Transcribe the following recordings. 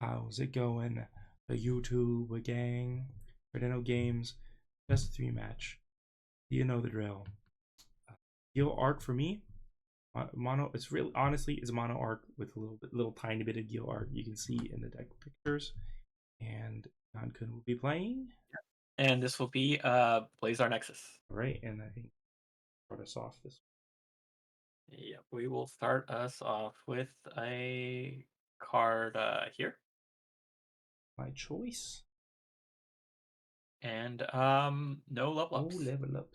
How's it going? The YouTube gang, Cardano Games, best 3 match. You know the drill. Guil Arc for me, mono. It's really honestly it's mono arc with a little tiny bit of Guil Arc. You can see in the deck pictures. And Kun will be playing. And this will be Blazar Nexus. All right, and I think start us off this. Yep, we will start us off with a card here. My choice. And no level Oh, ups. level up.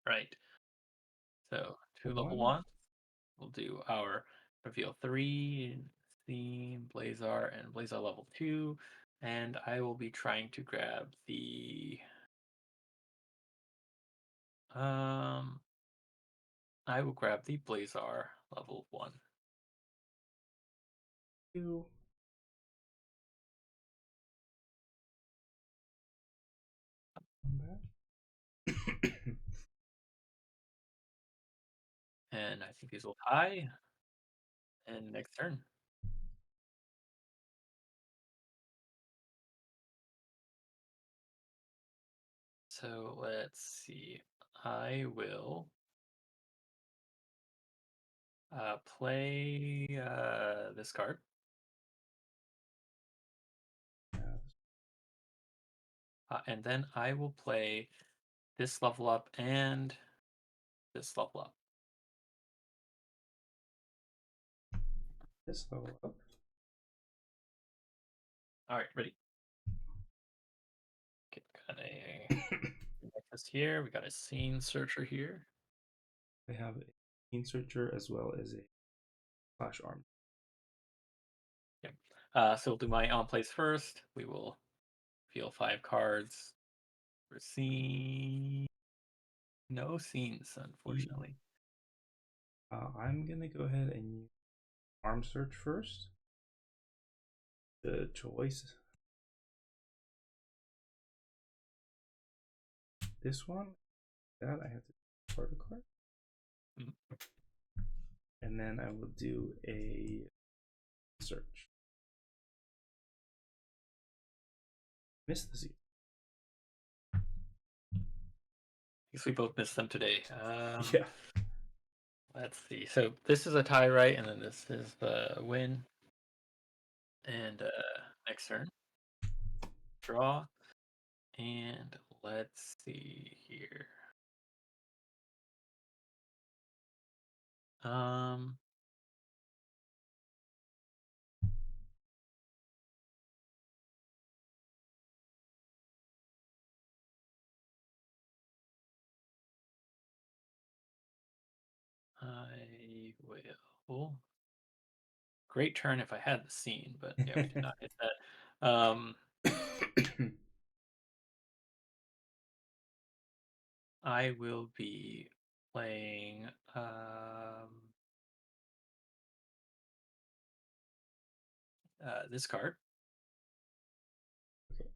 Right. So 2 level One. 1. We'll do our reveal 3, theme, Blazar, and Blazar level 2. And I will be trying to grab the I will grab the Blazar level 1. 2. And I think these will tie. And next turn. So let's see. I will play this card. And then I will play this level up and this level up. This level up. All right, ready. Okay, got a Nexus here. We got a Scene Searcher here. I have a Scene Searcher as well as a Flash Arm. Yep. So we'll do my on plays first. We will feel 5 cards. For scene. No scenes, unfortunately. I'm gonna go ahead and use Arm Search first. The choice. This one. That I have to discard a card. Mm-hmm. And then I will do a search. Miss the Z. I guess we both missed them today. Yeah. Let's see. So this is a tie, right? And then this is the win. And next turn, draw. And let's see here. I will. Great turn if I had the scene, but yeah, we did not hit that. I will be playing this card. Okay.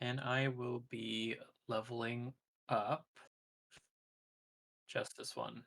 And I will be leveling up just this one.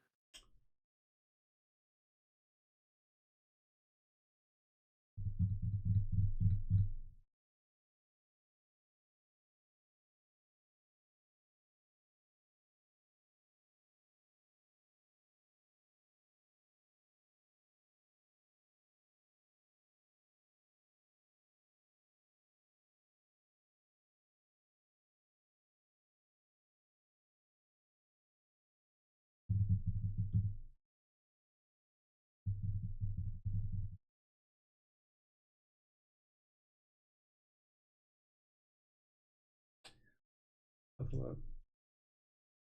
Level up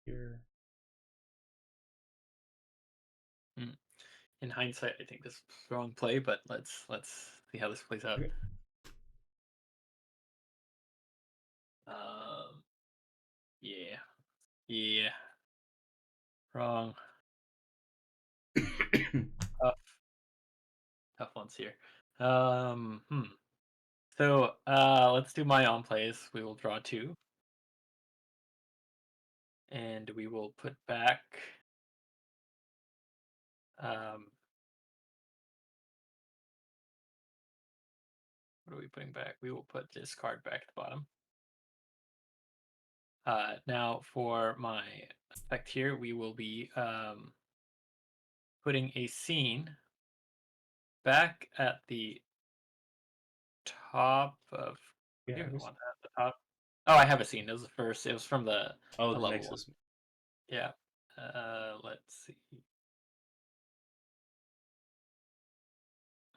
here. In hindsight, I think this is the wrong play, but let's see how this plays out. Okay. Yeah, yeah, wrong. Tough, tough ones here. So let's do my on plays. We will draw 2, and we will put back Um, what are we putting back? We will put this card back at the bottom. Now for my effect here, we will be putting a scene back at the top of. Yeah, You I was- want that at the top? Oh, I have a scene. It was the first. It was from oh, the the level one. Nexus. Yeah. Let's see.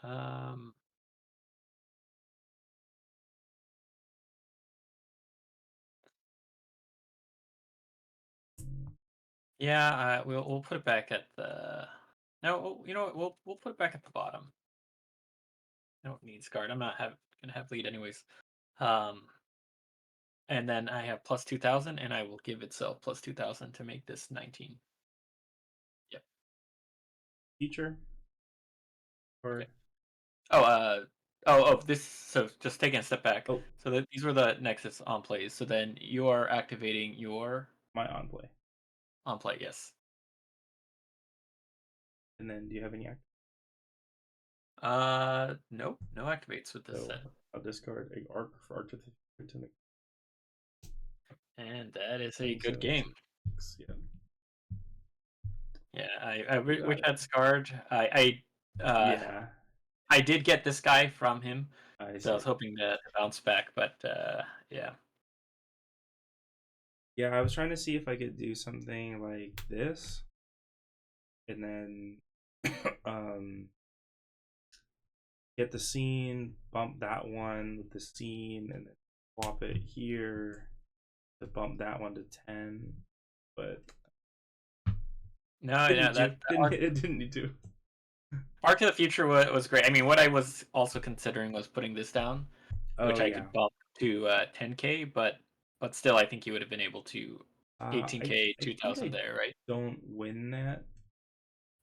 Um, yeah, we'll put it back at the. No, you know what? We'll put it back at the bottom. I don't need Scarred. I'm not gonna have lead anyways. Um, and then I have plus 2,000, and I will give itself plus 2,000 to make this 19. Yep. Feature or Okay. Oh, this. So just taking a step back. oh, So these were the Nexus on plays. So then you are activating your my on play. on play. Yes. And then do you have any act? Nope, no activates with this So set. I'll discard a arc for arc to make And that is a good 27, game. 6. Yeah, Yeah, I wish got I it. had Scarred. Yeah, I did get this guy from him, I so I see. was hoping to bounce back, but yeah. Yeah, I was trying to see if I could do something like this, and then um get the scene, bump that one with the scene, and then swap it here to bump that one to 10. But No, didn't yeah, need to. that Didn't it didn't need to. Arc of the Future was great. I mean, what I was also considering was putting this down, which Oh I yeah. could bump to 10K, but still, I think you would have been able to I 18K, I think 2,000 I there, right? don't win that.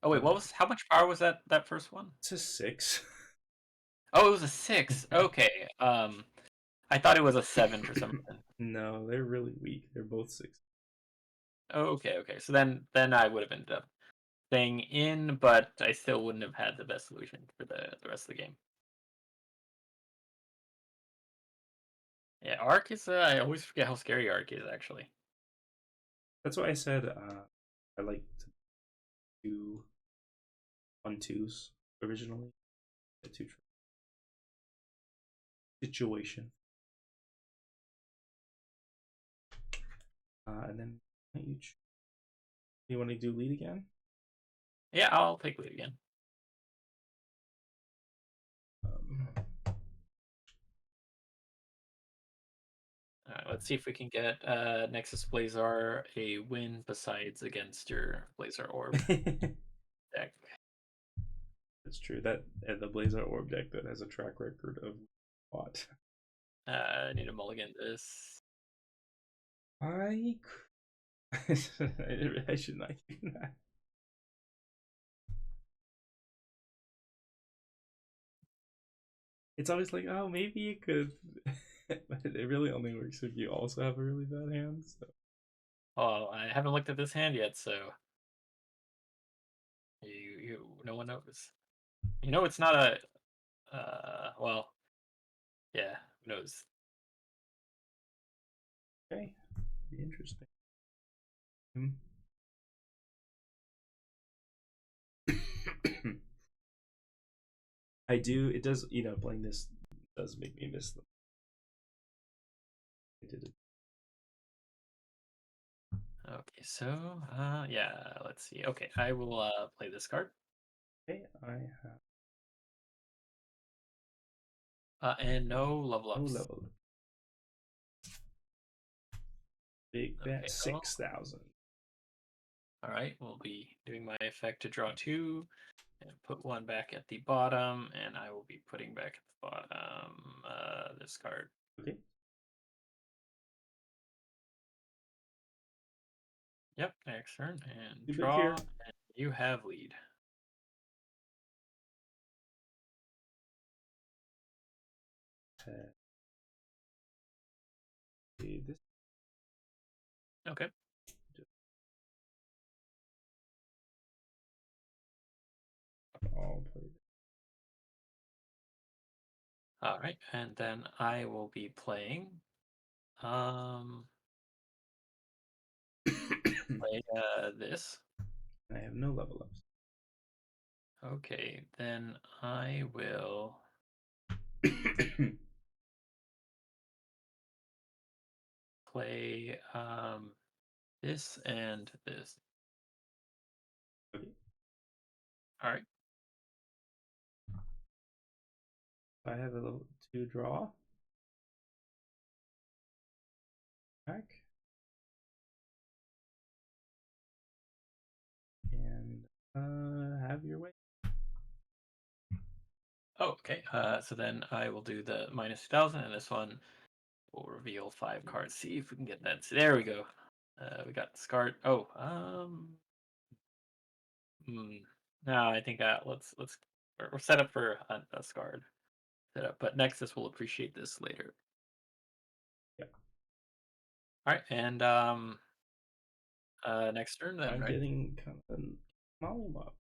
Oh wait, Uh, how much power was that first one? it's a 6. Oh, it was a 6. Okay. I thought it was a 7 for some reason. No, they're really weak. They're both 6. Oh, okay. So then I would have ended up staying in, but I still wouldn't have had the best solution for the rest of the game. Yeah, Arc is. I always forget how scary Arc is actually. That's why I said I like to do 1-2s originally. The two situation. And then you want to do lead again? Yeah, I'll take lead again. Um, All right, let's see if we can get Nexus Blazar a win besides against your Blazar Orb deck. That's true. That the Blazar Orb deck that has a track record of what? I need to mulligan this. I I should not do that. It's always like, oh, maybe you could, but it really only works if you also have a really bad hand. So. Oh, I haven't looked at this hand yet, so no one knows. You know, it's not a. Well, yeah, who knows? Okay, be interesting. Hmm. I do. It does. Playing this does make me miss them. I did it. Okay, so yeah, let's see. Okay, I will play this card. Okay, I have And no level no ups. level. Big bet Okay, well, 6,000. all right, we'll be doing my effect to draw 2 and put 1 back at the bottom, and I will be putting back at the bottom this card. Okay. Yep, next turn, and Too big draw, here. and you have lead. This Okay. I'll play All right, and then I will be playing. Um, this. play this. I have no level ups. Okay, then I will play this and this. Okay. All right. I have a level 2 draw. Back. And have your way. Oh, okay. So then I will do the -2000, and this one will reveal 5 cards. See if we can get that. So there we go. We got discard. Oh, no, I think let's we're set up for a discard setup, but Nexus will appreciate this later. Yeah. All right, and next turn then, I'm right? getting kind of a small up. All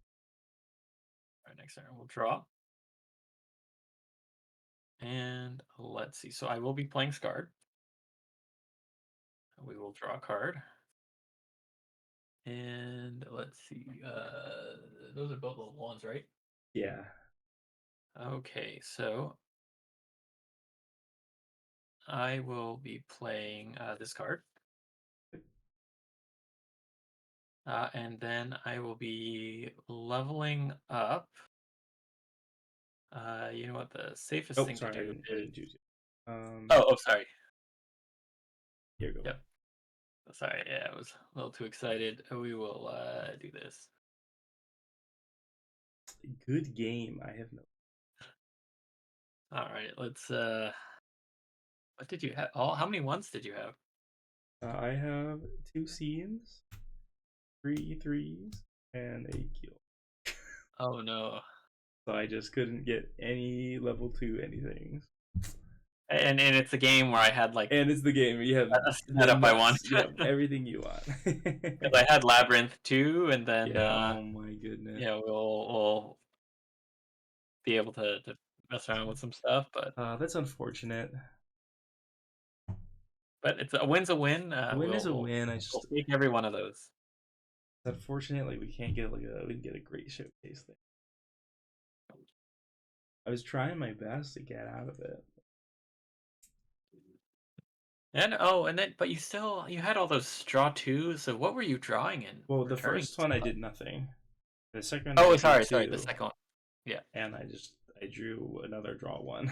right, next turn we'll draw. And let's see. So I will be playing Scarred. We will draw a card. And let's see. Those are both level ones, right? Yeah. Okay, so I will be playing this card. And then I will be leveling up. You know what the safest Oh, thing to sorry, do I is. didn't choose it. Oh, sorry. Here you go. Yep. Sorry, yeah, I was a little too excited. We will do this. Good game. I have no. All right, let's what did you have? How many ones did you have? I have 2 scenes, 3 threes, and a kill. Oh no. So I just couldn't get any level 2 anything. And it's a game where I had like And it's the game. You have a the setup I want. nuts. You have everything you want. Because I had Labyrinth too, and then Yeah, oh my goodness. we'll be able to mess around with some stuff, That's unfortunate. but it's a win's a win. A win is a win. We'll take every one of those. It's unfortunate like we can't get we can get a great showcase thing. I was trying my best to get out of it. And then but you had all those straw twos. So what were you drawing in Well, the returning? first one I did nothing. The second I Oh, drew sorry, the 2, second one. Yeah, and I drew another draw 1.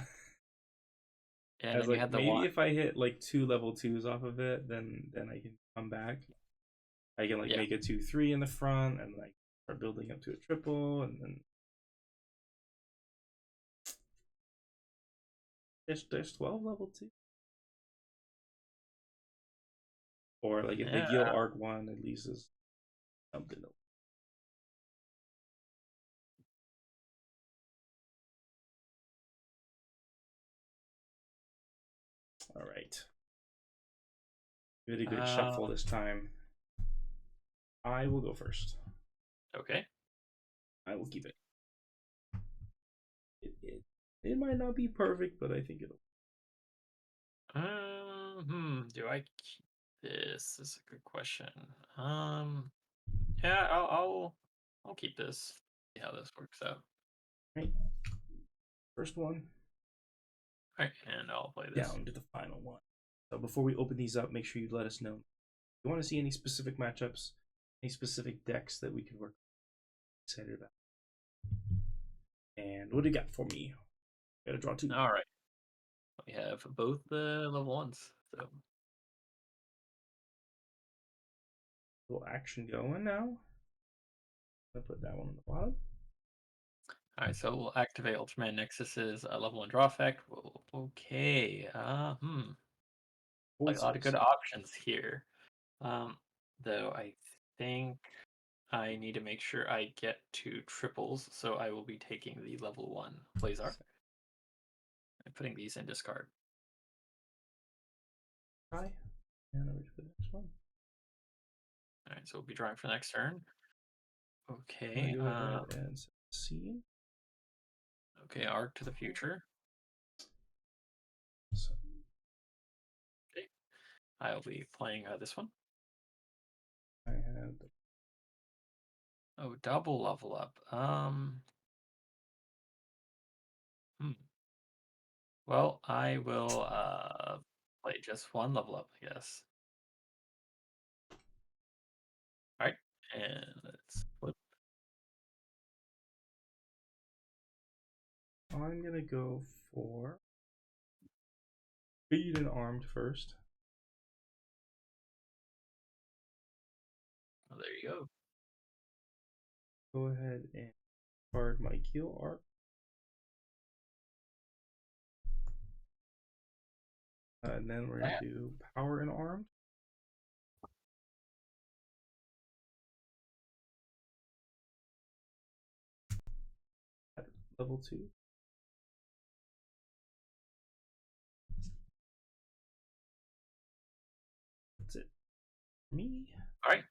and I was then you like, had the maybe one. if I hit like 2 level 2s off of it, then I can come back. I can like Yeah. make a 2-3 in the front, and like start building up to a triple, and then there's 12 level 2. Or like if the Yeah. Guil Arc one at least is something. All right. Really good shuffle this time. I will go first. Okay. I will keep it. It might not be perfect, but I think it'll. Do I keep this? This is a good question. Yeah, I'll keep this. See how this works out. Right. First one. All right, and I'll play this. Down to the final one. So before we open these up, make sure you let us know. If you want to see any specific matchups, any specific decks that we could work excited about. And what do you got for me? Gotta draw 2. All right. We have both the level ones. So Little action going now. I'll put that one on the bottom. all right, so we'll activate Ultraman Nexus's level 1 draw effect. Okay. Like a lot of good options here. Though I think I need to make sure I get to triples, so I will be taking the level 1 Blazar and putting these in discard. Hi. And over to the next one. All right, so we'll be drawing for next turn. I'm gonna Okay. go ahead and set the scene. Okay, Arc to the future. So Okay, I'll be playing this one. I have Oh, double level up. Hmm. Well, I will play just one level up, I guess. All right, and let's flip. I'm gonna go for speed and armed first. Oh, there you go. Go ahead and card my Guil Arc. And then we're gonna Yeah. do power and armed at level 2. That's it. Me. All right.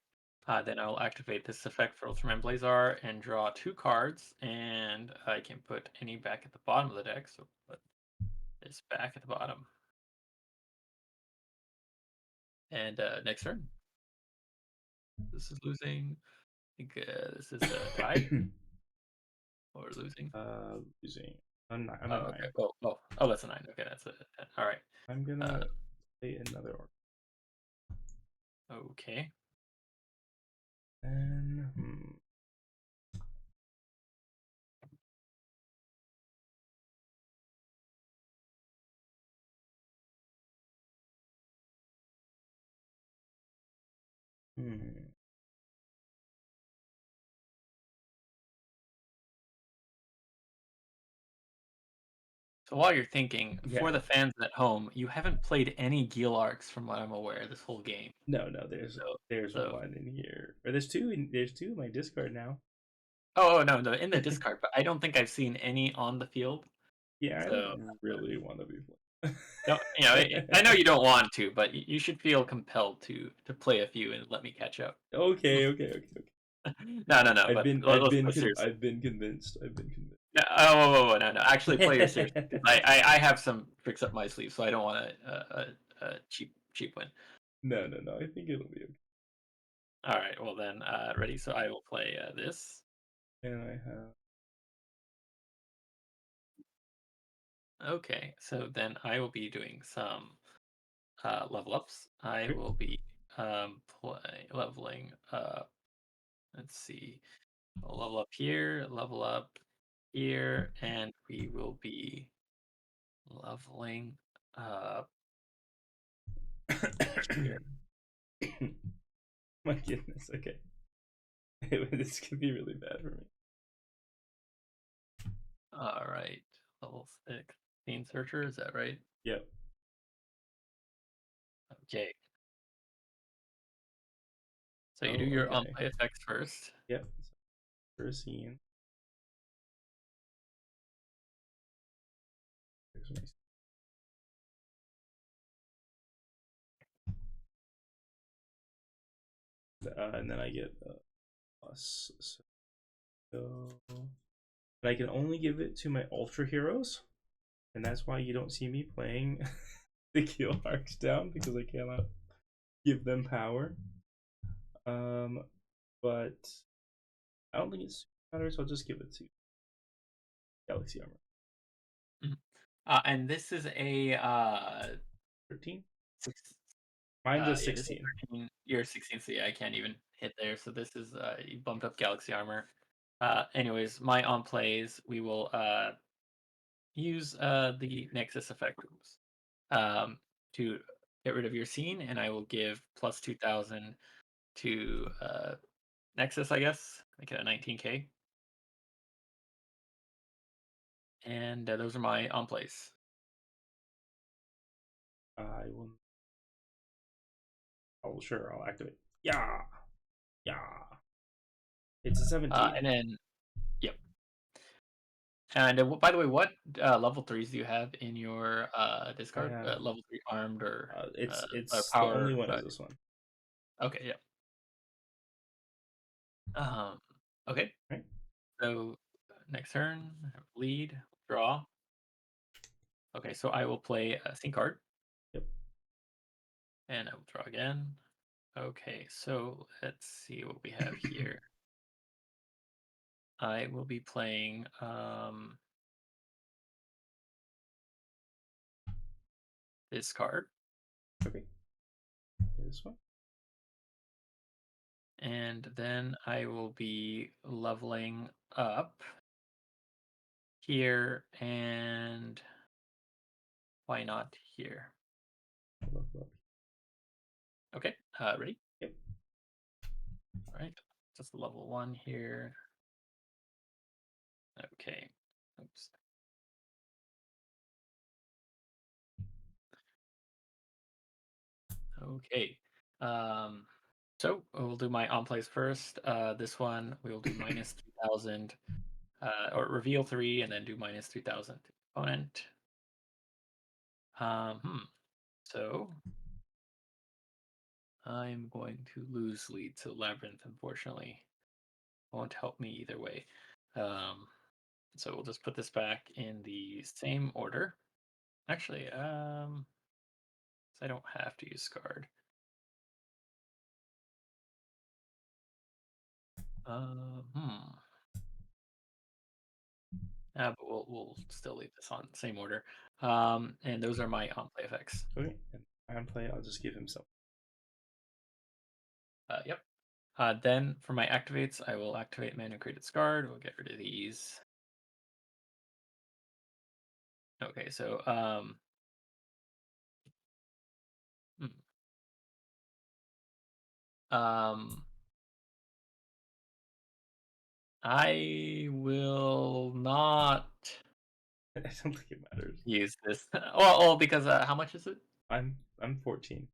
Then I'll activate this effect for Ultraman Blazar and draw 2 cards, and I can put any back at the bottom of the deck. So put this back at the bottom. And next turn. This is losing. I think this is tied or losing. Using I'm a Oh, 9. okay. Oh, that's a 9. Okay, that's a 10. All right. I'm gonna play another arc. Okay. And hmm. So while you're thinking, for Yeah. the fans at home, you haven't played any Guil Arcs from what I'm aware this whole game. No, there's So, there's so one in here. Or there's two in my discard now. no, in the discard, but I don't think I've seen any on the field. Yeah, I So don't really want to be playing. don't, I know you don't want to, but you should feel compelled to play a few and let me catch up. Okay. No, I've but been I've been seriously. I've been convinced. I've been convinced. No, whoa, no. Actually, play your seriously. 'Cause I have some tricks up my sleeve, so I don't want a cheap win. No. I think it'll be okay. All right, well then, ready? So I will play this. And I have Okay, so then I will be doing some level ups. I okay. will be leveling. Let's see. I'll level up here, level up here, and we will be leveling up here. My goodness. Okay. This could be really bad for me. All right, level 16 searcher. Is that right? Yep. Okay. So you do Oh, your okay. play effects first. Yep. First scene. There's my and then I get plus. So, but I can only give it to my ultra heroes, and that's why you don't see me playing the Guil Arcs down because I cannot give them power. But I don't think it's matters. So I'll just give it to Galaxy Armor. Mhm. And this is a 13. six. Mine's a Yeah, this is 16. 13. You're 16, so yeah, I can't even hit there. So this is you bumped up Galaxy Armor. Anyways, my on plays, we will use the Nexus effect um, to get rid of your scene, and I will give plus 2,000 to Nexus, I guess. Make it a 19K. And those are my on plays. I will. Oh, sure. I'll activate. Yeah. It's a 17. And then, yep. And by the way, what level threes do you have in your I discard? have. Level 3 armed or It's the only power? one is this one. Okay, yeah. Um, okay. Right. So next turn, lead Draw. Okay, so I will play a sync card. Yep. And I will draw again. Okay, so let's see what we have here. I will be playing this card. Okay. This one. And then I will be leveling up here and why not here? Level up. Okay, ready? Yep. All right, just level 1 here. Okay, oops. Okay, so we'll do my on plays first. This one we will do minus 3,000, or reveal 3 and then do minus 3,000 to opponent. So I'm going to lose lead to Labyrinth, unfortunately. Won't help me either way. So we'll just put this back in the same order. Actually, so I don't have to use Scarred. But we'll still leave this on same order. And those are my on play effects. Okay. And on play, I'll just give him some. Yep. Then for my activates, I will activate Mana Created Scarred. We'll get rid of these. Okay, so hmm. I will not I don't think it matters. use this. Well, because how much is it? I'm 14.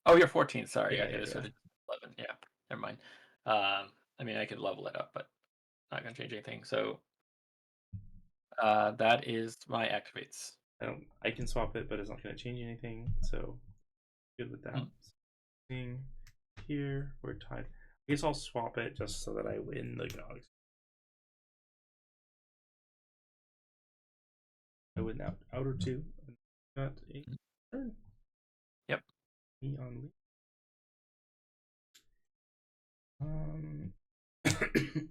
Oh, you're 14. Sorry. Yeah, Okay, yeah, this yeah. would 11. Yeah, never mind. I mean, I could level it up, but not gonna change anything. So that is my activates. I can swap it, but it's not going to change anything. So good with that. Thing here, we're tied. I guess I'll swap it just so that I win the Gnogs. I win out outer 2. And got a turn. Yep. Me on lead.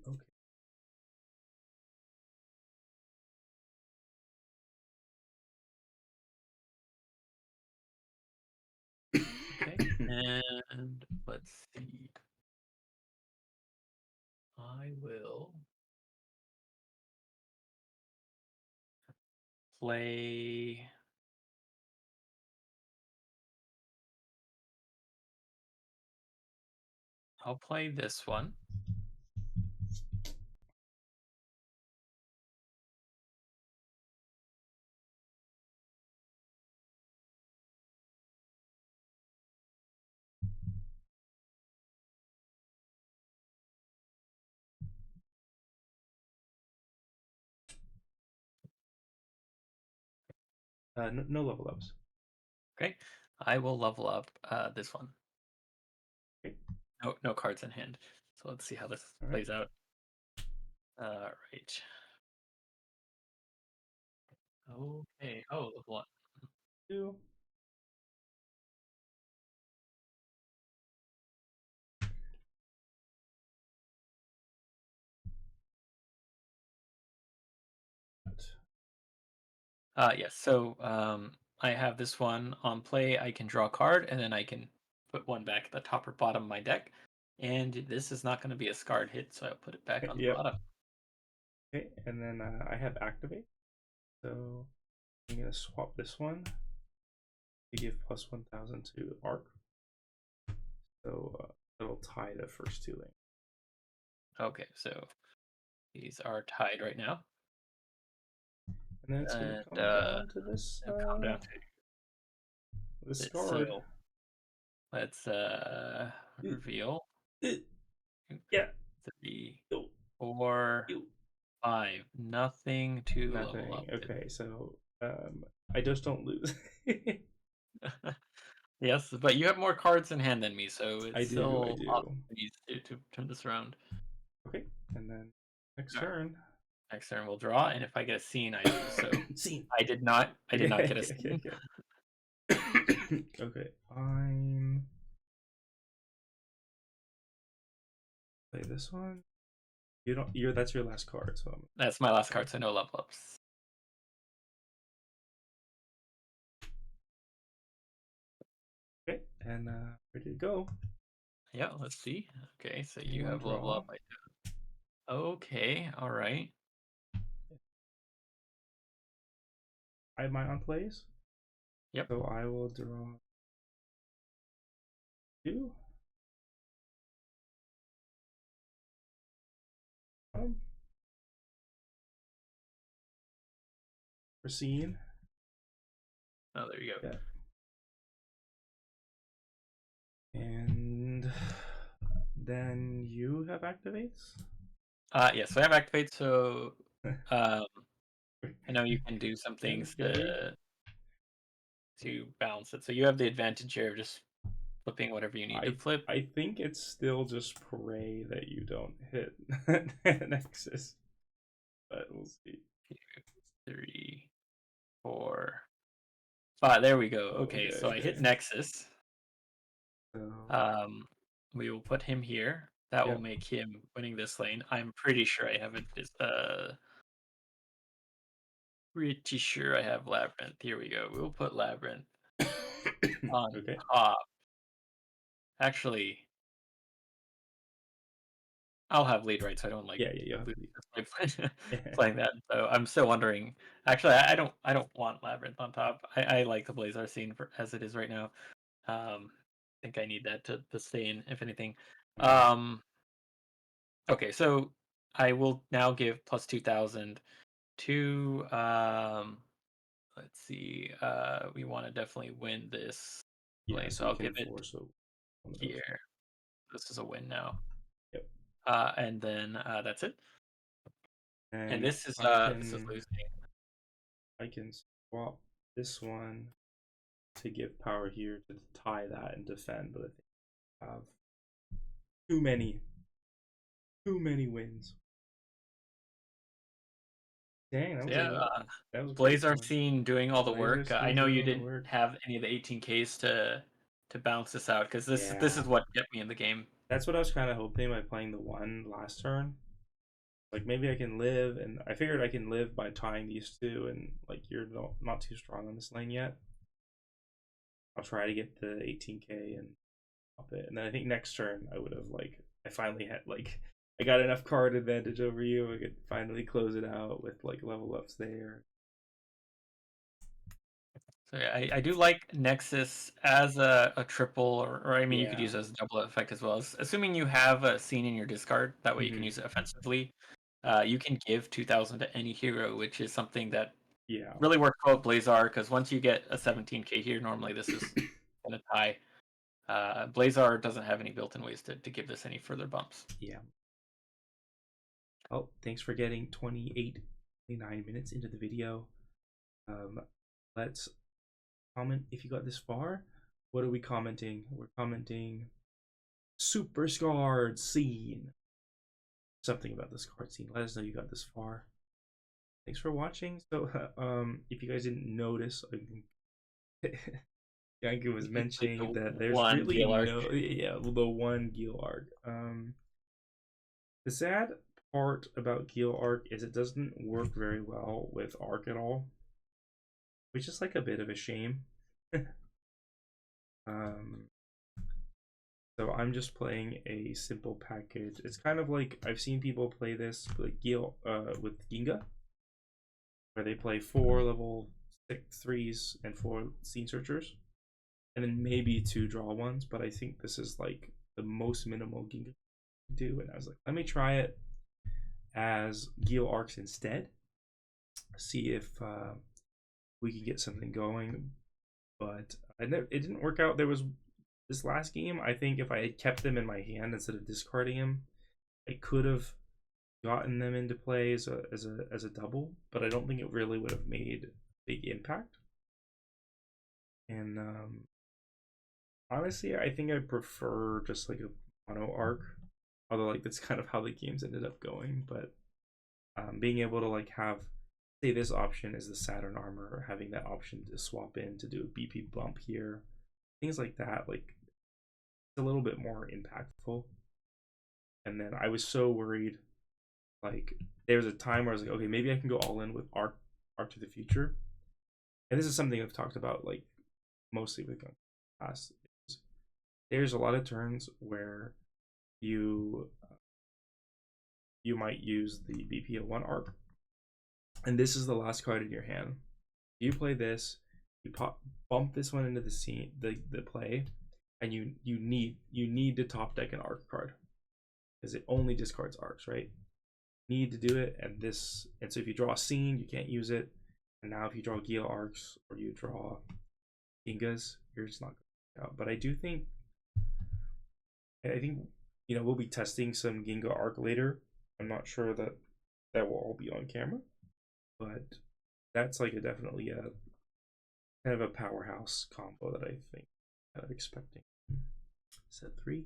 Okay. Okay. And let's see. I will play. I'll play this one. No level ups. Okay. I will level up this one. Okay. No cards in hand. So let's see how this plays out. Right. Okay. Oh, level 1. 2. Yes. So I have this one on play. I can draw a card, and then I can put one back at the top or bottom of my deck. And this is not going to be a scarred hit, so I'll put it back on the Yep. bottom. Okay, and then I have activate. So I'm gonna swap this one to give plus 1,000 to Arc. So it'll tie the first 2 lanes. Okay, so these are tied right now. And then it's gonna come down to this. Come down to this it. card. So let's reveal. Yeah. 3, Yo. 4, Yo. 5. Nothing to level Nothing. up. Okay, so I just don't lose. Yes, but you have more cards in hand than me, so I it's do. still possible to turn this around. Okay, and then next Alright. turn. Next turn we'll draw, and if I get a scene, I lose. So Scene. I did not get a Okay, scene. okay. Okay, I'm play this one. You don't. That's your last card. So That's my last card, so no level ups. okay, and ready to go. Yeah, let's see. Okay, so you Anyone have level draw? up. I do. Okay, all right. I have mine on plays. Yep. So I will draw 2. For scene. Oh, there you go. Yeah. And then you have activates. Yeah, so I have activate, so um I know you can do some things Okay. to balance it. So you have the advantage here of just flipping whatever you need to flip. I think it's still just pray that you don't hit Nexus, but we'll see. 2, 3, 4, 5. There we go. Oh, Okay, okay, so I hit okay. Nexus. So We will put him here. That will yep. make him winning this lane. I'm pretty sure I have pretty sure I have Labyrinth. Here we go. We'll put Labyrinth on Okay. top. Actually, I'll have lead right, so I don't like Yeah, yeah, you have lose to. Yeah. playing that. So I'm still wondering. Actually, I don't want Labyrinth on top. I like the Blazar scene as it is right now. I think I need that to stay in, if anything. Mm. Okay, so I will now give plus 2,000 to let's see. We want to definitely win this Yeah, lane, so so you I'll can give it enforce so one of those. here. This is a win now. Yep. And then that's it. And And this is losing. I can swap this one to give power here to tie that and defend, but I think I have too many wins. Dang, So yeah, that was a great Blazar one. scene doing all the Blazar work. I scene know doing you all the didn't work. have any of the 18Ks to balance this out because this Yeah, is what kept me in the game. that's what I was kind of hoping by playing the one last turn. Like maybe I can live, and I figured I can live by tying these two, and like you're not too strong on this lane yet. I'll try to get the 18k and up it, and then I think next turn I would have like I finally had like I got enough card advantage over you. I could finally close it out with like level ups there. So yeah, I do like Nexus as a triple, or I mean, you could Yeah. use it as a double effect as well. Assuming you have a scene in your discard, that way you can Hmm. use it offensively. You can give 2,000 to any hero, which is something that Yeah. really works well with Blazar, because once you get a 17k here, normally this is going to tie. Blazar doesn't have any built-in ways to give this any further bumps. Yeah. Oh, thanks for getting 28, 29 minutes into the video. Let's comment if you got this far. What are we commenting? We're commenting super scarred scene. Something about this card scene. Let us know you got this far. Thanks for watching. So, if you guys didn't notice, Yanku was Like mentioning the that there's one really Guil Arc. the one Guil Arc. The sad part about Guil Arc is it doesn't work very well with Arc at all, which is like a bit of a shame. um, so I'm just playing a simple package. It's kind of like I've seen people play this like Gil with Ginga, where they play 4 level 6 3s and 4 scene searchers, and then maybe 2 draw ones. But I think this is like the most minimal Ginga can do, and I was like, let me try it as Guil Arcs instead. See if we can get something going. But it didn't work out. There was this last game. I think if I had kept them in my hand instead of discarding them, I could have gotten them into play as a double. But I don't think it really would have made a big impact. And honestly, I think I prefer just like a mono arc. Although like that's kind of how the games ended up going. But Being able to like have, say, this option is the Saturn armor, or having that option to swap in to do a BP bump here, things like that, like it's a little bit more impactful. And then I was so worried, like there was a time where I was like, okay, maybe I can go all in with Arc to the Future. And this is something I've talked about like mostly with class. There's a lot of turns where you you might use the BPO1 Arc, and this is the last card in your hand. You play this, you bump this one into the scene, the play, and you need to top deck an Arc card because it only discards Arcs, right? Need to do it, and so if you draw a scene, you can't use it. And now if you draw Guil Arcs or you draw Gingas, you're just not going to out. But I think we'll be testing some Ginga Arc later. I'm not sure that will all be on camera, but that's like definitely a kind of a powerhouse combo that I think I'm expecting. Set 3.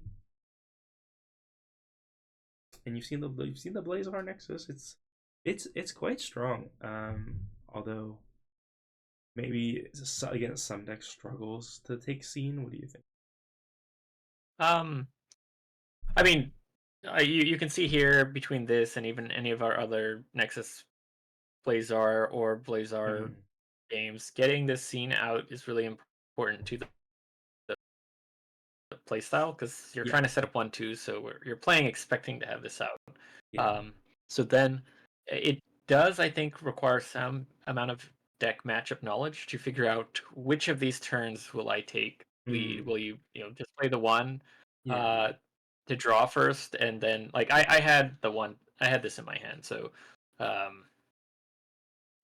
And you've seen the Blazar Nexus. It's quite strong. Although maybe against some decks struggles to take scene. What do you think? I mean, you can see here between this and even any of our other Nexus Blazar or Blazar games, getting this scene out is really important to the playstyle because you're Yeah. trying to set up 1/2, so you're playing expecting to have this out. Yeah. So then it does, I think, require some amount of deck matchup knowledge to figure out which of these turns will I take lead. Will you just play the one Yeah. to draw first, and then like I had this in my hand, so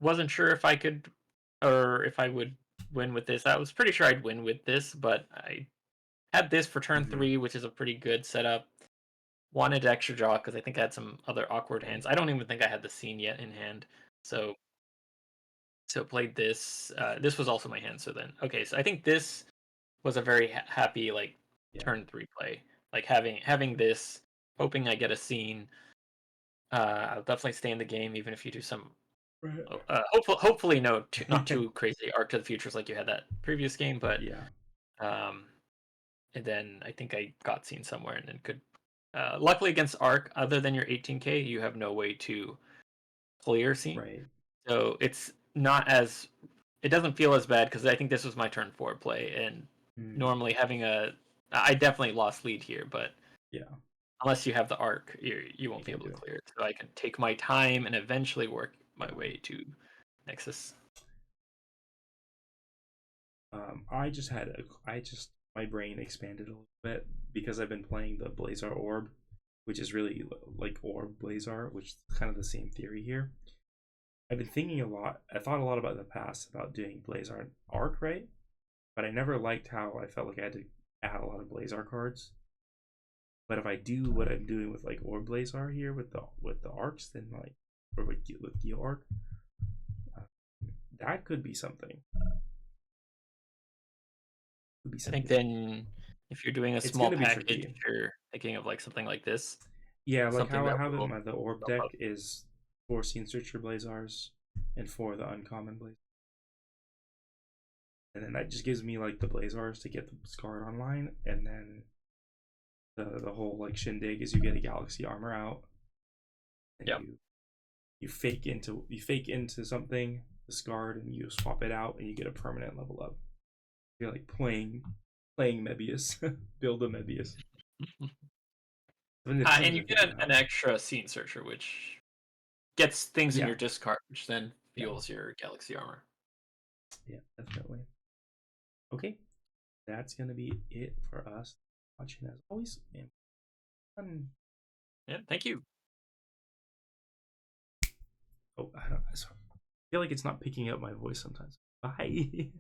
wasn't sure if I could or if I would win with this. I was pretty sure I'd win with this, but I had this for turn 3, which is a pretty good setup. Wanted extra draw because I think I had some other awkward hands. I don't even think I had the scene yet in hand. So played this. This was also my hand. So then okay, so I think this was a very happy like turn 3 play. Like having this, hoping I get a scene. I'll definitely stay in the game even if you do some. Right. Hopefully not too crazy Arc to the Futures like you had that previous game, but Yeah. And then I think I got seen somewhere and then could. Luckily against Arc, other than your 18k, you have no way to clear scene. Right. So it's not as. It doesn't feel as bad because I think this was my turn 4 play, and normally having I definitely lost lead here, but yeah, unless you have the Arc, you won't be able to clear it. So I can take my time and eventually work my way to Nexus. My brain expanded a little bit because I've been playing the Blazar Orb, which is really like Orb Blazar, which is kind of the same theory here. I've been thinking a lot. I thought a lot about in the past about doing Blazar Arc, right? But I never liked how I felt like I had to add a lot of Blazar cards. But if I do what I'm doing with like Orb Blazar here with the arcs, then like or with Guil Arc, that could be something. I think then if you're doing a small package, you're thinking of like something like this. Yeah, like how I have it, the Orb deck is 4 Scene Searcher Blazars and 4 the Uncommon Blazars. And then that just gives me like the Blazars to get the discard online, and then the whole like shindig is you get a Galaxy Armor out, and you fake into something, discard, and you swap it out, and you get a permanent level up. You're like playing Mebius, build a Mebius. And you get an extra Scene Searcher, which gets things in your discard, which then fuels your Galaxy Armor. Yeah, definitely. Okay, that's gonna be it for us. Watching as always, and fun. Yeah, thank you. Oh, I feel like it's not picking up my voice sometimes. Bye.